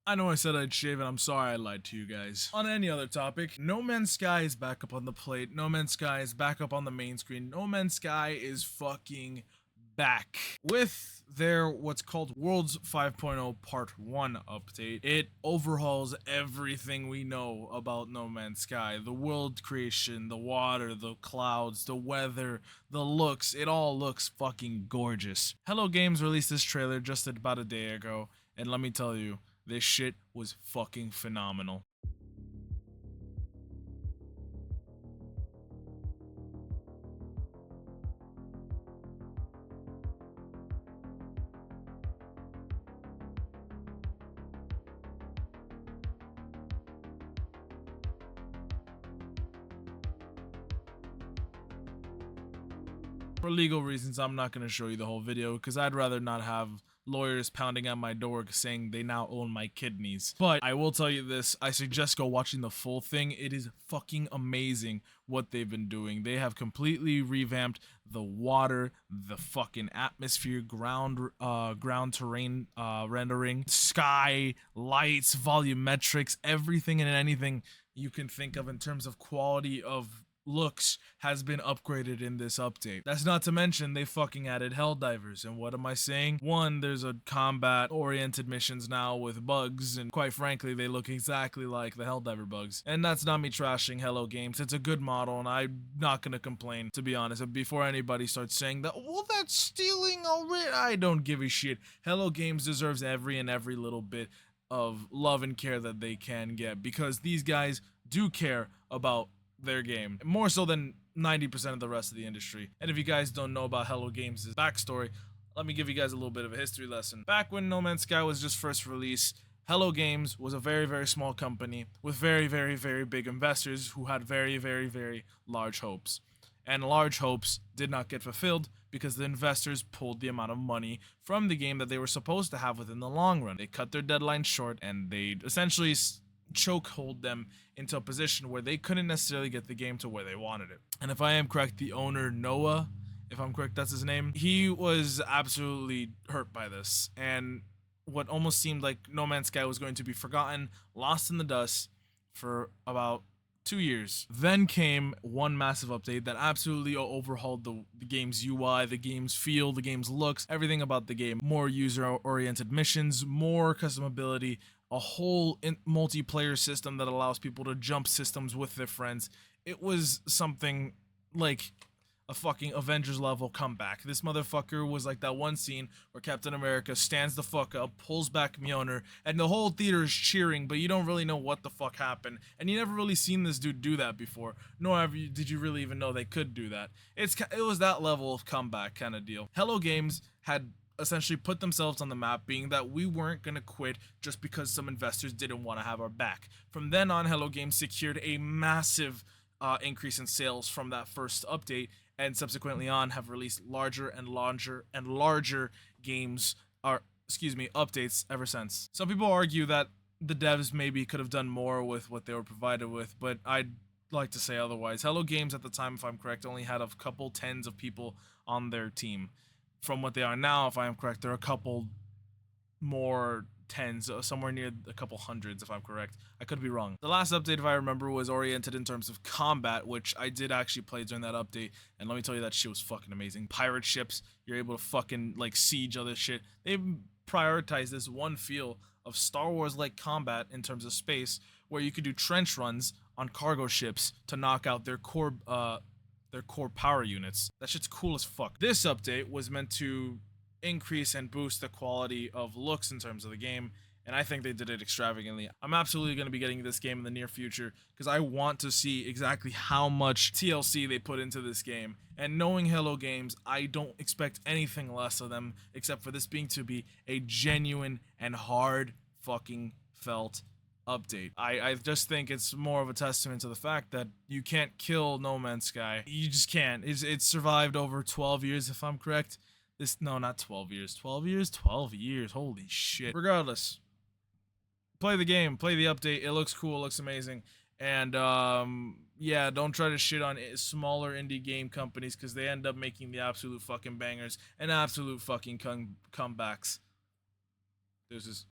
I know I said I'd shave it, I'm sorry I lied to you guys. On any other topic, No Man's Sky is back up on the plate. No Man's Sky is back up on the main screen. No Man's Sky is fucking back. With their what's called Worlds 5.0 Part 1 update, it overhauls everything we know about No Man's Sky. The world creation, the water, the clouds, the weather, the looks, it all looks fucking gorgeous. Hello Games released this trailer just about a day ago, and let me tell you, this shit was fucking phenomenal. For legal reasons, I'm not going to show you the whole video because I'd rather not have lawyers pounding at my door saying they now own my kidneys. But I will tell you this, I suggest go watching the full thing. It is fucking amazing what they've been doing. They have completely revamped the water, the fucking atmosphere, ground terrain rendering, sky, lights, volumetrics, everything and anything you can think of in terms of quality of looks has been upgraded in this update. That's not to mention they fucking added Helldivers, and what am I saying? One, there's a combat-oriented missions now with bugs, and quite frankly, they look exactly like the Helldiver bugs. And that's not me trashing Hello Games, it's a good model, and I'm not gonna complain, to be honest. Before anybody starts saying that, well, that's stealing already, I don't give a shit. Hello Games deserves every little bit of love and care that they can get, because these guys do care about their game, more so than 90% of the rest of the industry. And if you guys don't know about Hello Games' backstory, let me give you guys a little bit of a history lesson. Back when No Man's Sky was just first released, Hello Games was a very small company with very big investors who had very large hopes. And large hopes did not get fulfilled because the investors pulled the amount of money from the game that they were supposed to have within the long run. They cut their deadline short and they essentially chokehold them into a position where they couldn't necessarily get the game to where they wanted it. And if I am correct, the owner, Noah, if I'm correct, that's his name, he was absolutely hurt by this. And what almost seemed like No Man's Sky was going to be forgotten, lost in the dust for about 2 years. Then came one massive update that absolutely overhauled the game's UI, the game's feel, the game's looks, everything about the game. More user-oriented missions, more customability, a whole multiplayer system that allows people to jump systems with their friends. It was something like a fucking Avengers level comeback. This motherfucker was like that one scene where Captain America stands the fuck up, pulls back Mjolnir, and the whole theater is cheering, but you don't really know what the fuck happened. And you never really seen this dude do that before, nor did you really even know they could do that. It was that level of comeback kind of deal. Hello Games had essentially put themselves on the map, being that we weren't going to quit just because some investors didn't want to have our back. From then on, Hello Games secured a massive increase in sales from that first update, and subsequently on have released larger and larger games, or excuse me, updates ever since. Some people argue that the devs maybe could have done more with what they were provided with, but I'd like to say otherwise. Hello Games at the time, if I'm correct, only had a couple tens of people on their team. From what they are now, if I am correct, there are a couple more tens, somewhere near a couple hundreds, if I'm correct. I could be wrong. The last update, if I remember, was oriented in terms of combat, which I did actually play during that update, and let me tell you, that shit was fucking amazing. Pirate ships, you're able to fucking, like, siege other shit. They've prioritized this one feel of Star Wars-like combat in terms of space, where you could do trench runs on cargo ships to knock out their core power units. That shit's cool as fuck. This update was meant to increase and boost the quality of looks in terms of the game, and I think they did it extravagantly. I'm absolutely going to be getting this game in the near future because I want to see exactly how much TLC they put into this game. And knowing Hello Games, I don't expect anything less of them except for this being to be a genuine and hard fucking felt update. I just think it's more of a testament to the fact that you can't kill No Man's Sky. You just can't. It's survived over 12 years, if I'm correct. No, not 12 years. 12 years? 12 years. Holy shit. Regardless, play the game. Play the update. It looks cool. It looks amazing. And, yeah, don't try to shit on smaller indie game companies because they end up making the absolute fucking bangers and absolute fucking comebacks. Deuces.